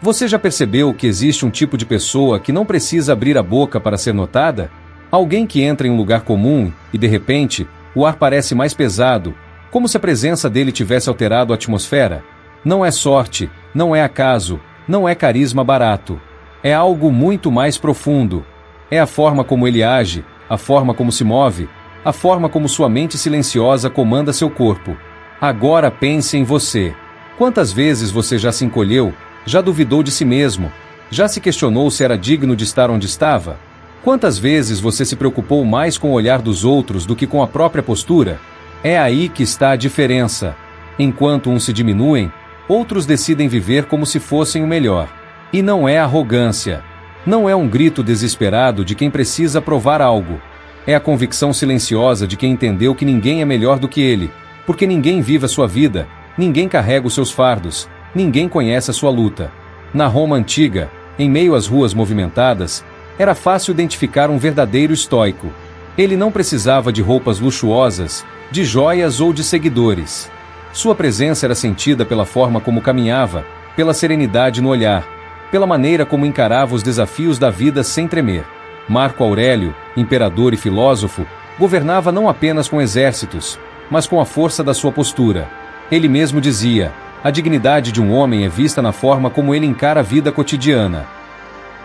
Você já percebeu que existe um tipo de pessoa que não precisa abrir a boca para ser notada? Alguém que entra em um lugar comum e, de repente, o ar parece mais pesado, como se a presença dele tivesse alterado a atmosfera. Não é sorte, não é acaso, não é carisma barato. É algo muito mais profundo. É a forma como ele age, a forma como se move, a forma como sua mente silenciosa comanda seu corpo. Agora pense em você. Quantas vezes você já se encolheu, já duvidou de si mesmo, já se questionou se era digno de estar onde estava? Quantas vezes você se preocupou mais com o olhar dos outros do que com a própria postura? É aí que está a diferença. Enquanto uns se diminuem, outros decidem viver como se fossem o melhor. E não é arrogância. Não é um grito desesperado de quem precisa provar algo. É a convicção silenciosa de quem entendeu que ninguém é melhor do que ele, porque ninguém vive a sua vida, ninguém carrega os seus fardos, ninguém conhece a sua luta. Na Roma antiga, em meio às ruas movimentadas, era fácil identificar um verdadeiro estoico. Ele não precisava de roupas luxuosas, de joias ou de seguidores. Sua presença era sentida pela forma como caminhava, pela serenidade no olhar, pela maneira como encarava os desafios da vida sem tremer. Marco Aurélio, imperador e filósofo, governava não apenas com exércitos, mas com a força da sua postura. Ele mesmo dizia: a dignidade de um homem é vista na forma como ele encara a vida cotidiana.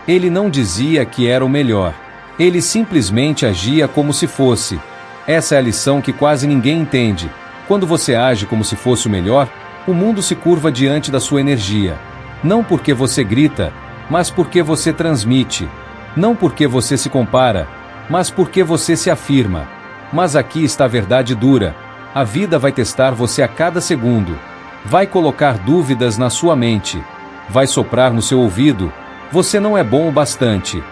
Ele não dizia que era o melhor. Ele simplesmente agia como se fosse. Essa é a lição que quase ninguém entende. Quando você age como se fosse o melhor, o mundo se curva diante da sua energia. Não porque você grita, mas porque você transmite. Não porque você se compara, mas porque você se afirma. Mas aqui está a verdade dura. A vida vai testar você a cada segundo. Vai colocar dúvidas na sua mente. Vai soprar no seu ouvido: você não é bom o bastante.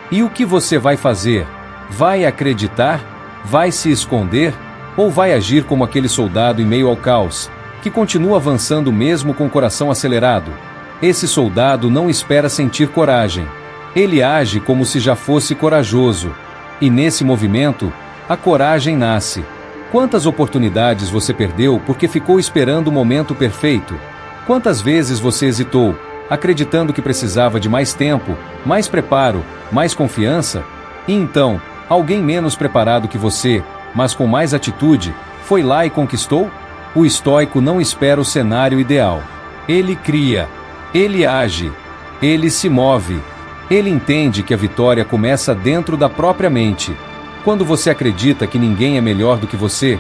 E o que você vai fazer? Vai acreditar? Vai se esconder? Ou vai agir como aquele soldado em meio ao caos, que continua avançando mesmo com o coração acelerado? Esse soldado não espera sentir coragem. Ele age como se já fosse corajoso. E nesse movimento, a coragem nasce. Quantas oportunidades você perdeu porque ficou esperando o momento perfeito? Quantas vezes você hesitou, acreditando que precisava de mais tempo, mais preparo, mais confiança? E então, alguém menos preparado que você, mas com mais atitude, foi lá e conquistou? O estoico não espera o cenário ideal. Ele cria. Ele age. Ele se move. Ele entende que a vitória começa dentro da própria mente. Quando você acredita que ninguém é melhor do que você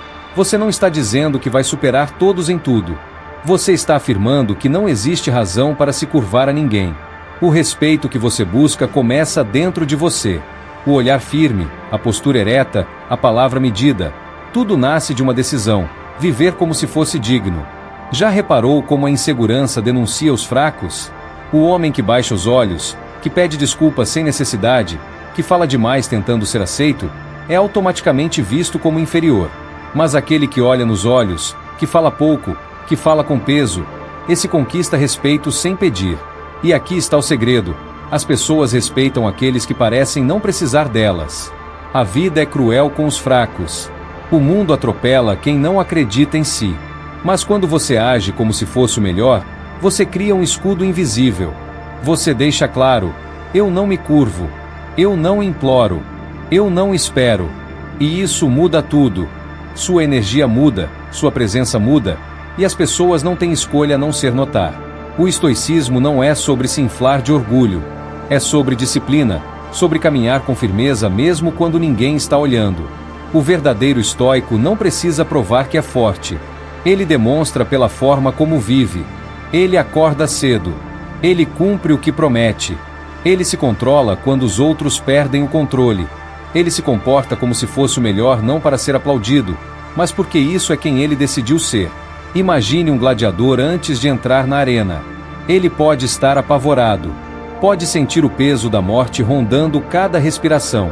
não está dizendo que vai superar todos em tudo. Você está afirmando que não existe razão para se curvar a ninguém. O respeito que você busca começa dentro de você. O olhar firme, a postura ereta, a palavra medida. Tudo nasce de uma decisão: viver como se fosse digno. Já reparou como a insegurança denuncia os fracos? O homem que baixa os olhos, que pede desculpas sem necessidade, que fala demais tentando ser aceito, é automaticamente visto como inferior. Mas aquele que olha nos olhos, que fala pouco, que fala com peso, esse conquista respeito sem pedir. E aqui está o segredo: as pessoas respeitam aqueles que parecem não precisar delas. A vida é cruel com os fracos. O mundo atropela quem não acredita em si. Mas quando você age como se fosse o melhor, você cria um escudo invisível. Você deixa claro: eu não me curvo, eu não imploro, eu não espero. E isso muda tudo. Sua energia muda, sua presença muda, e as pessoas não têm escolha a não ser notar. O estoicismo não é sobre se inflar de orgulho. É sobre disciplina, sobre caminhar com firmeza mesmo quando ninguém está olhando. O verdadeiro estoico não precisa provar que é forte. Ele demonstra pela forma como vive. Ele acorda cedo. Ele cumpre o que promete. Ele se controla quando os outros perdem o controle. Ele se comporta como se fosse o melhor não para ser aplaudido, mas porque isso é quem ele decidiu ser. Imagine um gladiador antes de entrar na arena. Ele pode estar apavorado. Pode sentir o peso da morte rondando cada respiração.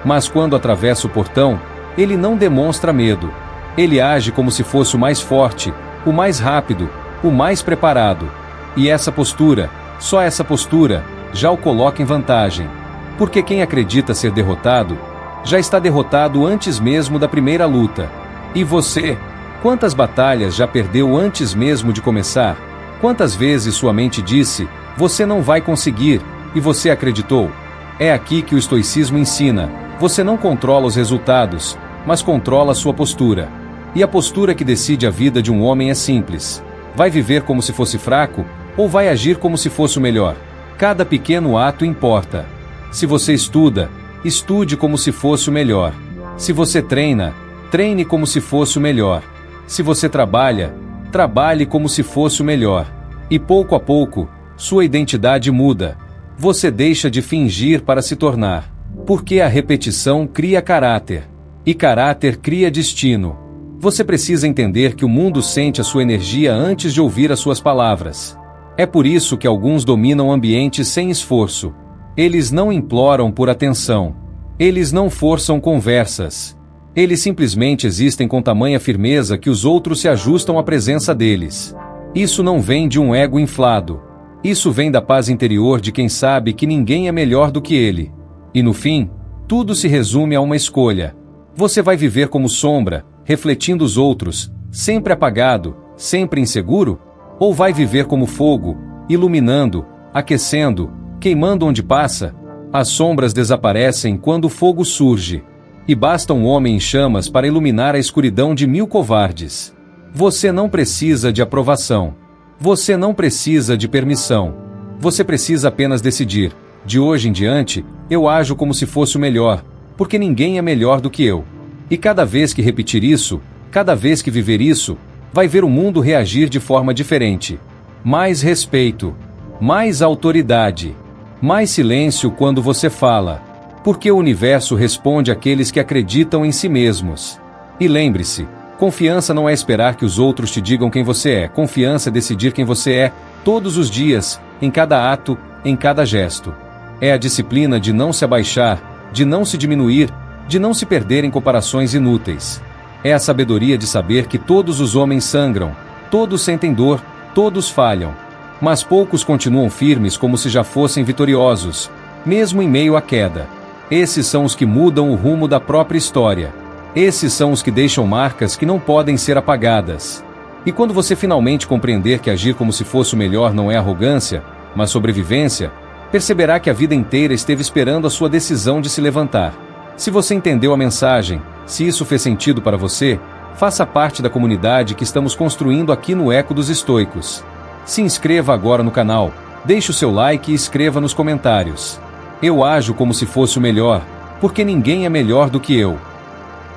Mas quando atravessa o portão, ele não demonstra medo. Ele age como se fosse o mais forte, o mais rápido, o mais preparado. E essa postura, só essa postura, já o coloca em vantagem. Porque quem acredita ser derrotado, já está derrotado antes mesmo da primeira luta. E você? Quantas batalhas já perdeu antes mesmo de começar? Quantas vezes sua mente disse: Você não vai conseguir, e você acreditou. É aqui que o estoicismo ensina: você não controla os resultados, mas controla a sua postura. E a postura que decide a vida de um homem é simples. Vai viver como se fosse fraco, ou vai agir como se fosse o melhor? Cada pequeno ato importa. Se você estuda, estude como se fosse o melhor. Se você treina, treine como se fosse o melhor. Se você trabalha, trabalhe como se fosse o melhor. E pouco a pouco, sua identidade muda. Você deixa de fingir para se tornar. Porque a repetição cria caráter. E caráter cria destino. Você precisa entender que o mundo sente a sua energia antes de ouvir as suas palavras. É por isso que alguns dominam ambientes sem esforço. Eles não imploram por atenção. Eles não forçam conversas. Eles simplesmente existem com tamanha firmeza que os outros se ajustam à presença deles. Isso não vem de um ego inflado. Isso vem da paz interior de quem sabe que ninguém é melhor do que ele. E no fim, tudo se resume a uma escolha. Você vai viver como sombra, refletindo os outros, sempre apagado, sempre inseguro? Ou vai viver como fogo, iluminando, aquecendo, queimando onde passa? As sombras desaparecem quando o fogo surge. E basta um homem em chamas para iluminar a escuridão de 1000 covardes. Você não precisa de aprovação. Você não precisa de permissão. Você precisa apenas decidir: de hoje em diante, eu ajo como se fosse o melhor, porque ninguém é melhor do que eu. E cada vez que repetir isso, cada vez que viver isso, vai ver o mundo reagir de forma diferente. Mais respeito, mais autoridade, mais silêncio quando você fala. Porque o universo responde àqueles que acreditam em si mesmos. E lembre-se, confiança não é esperar que os outros te digam quem você é. Confiança é decidir quem você é, todos os dias, em cada ato, em cada gesto. É a disciplina de não se abaixar, de não se diminuir, de não se perder em comparações inúteis. É a sabedoria de saber que todos os homens sangram, todos sentem dor, todos falham. Mas poucos continuam firmes como se já fossem vitoriosos, mesmo em meio à queda. Esses são os que mudam o rumo da própria história. Esses são os que deixam marcas que não podem ser apagadas. E quando você finalmente compreender que agir como se fosse o melhor não é arrogância, mas sobrevivência, perceberá que a vida inteira esteve esperando a sua decisão de se levantar. Se você entendeu a mensagem, se isso fez sentido para você, faça parte da comunidade que estamos construindo aqui no Eco dos Estoicos. Se inscreva agora no canal, deixe o seu like e escreva nos comentários. Eu ajo como se fosse o melhor, porque ninguém é melhor do que eu.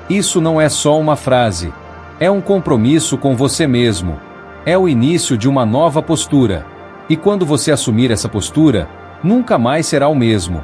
Isso não é só uma frase. É um compromisso com você mesmo. É o início de uma nova postura. E quando você assumir essa postura, nunca mais será o mesmo.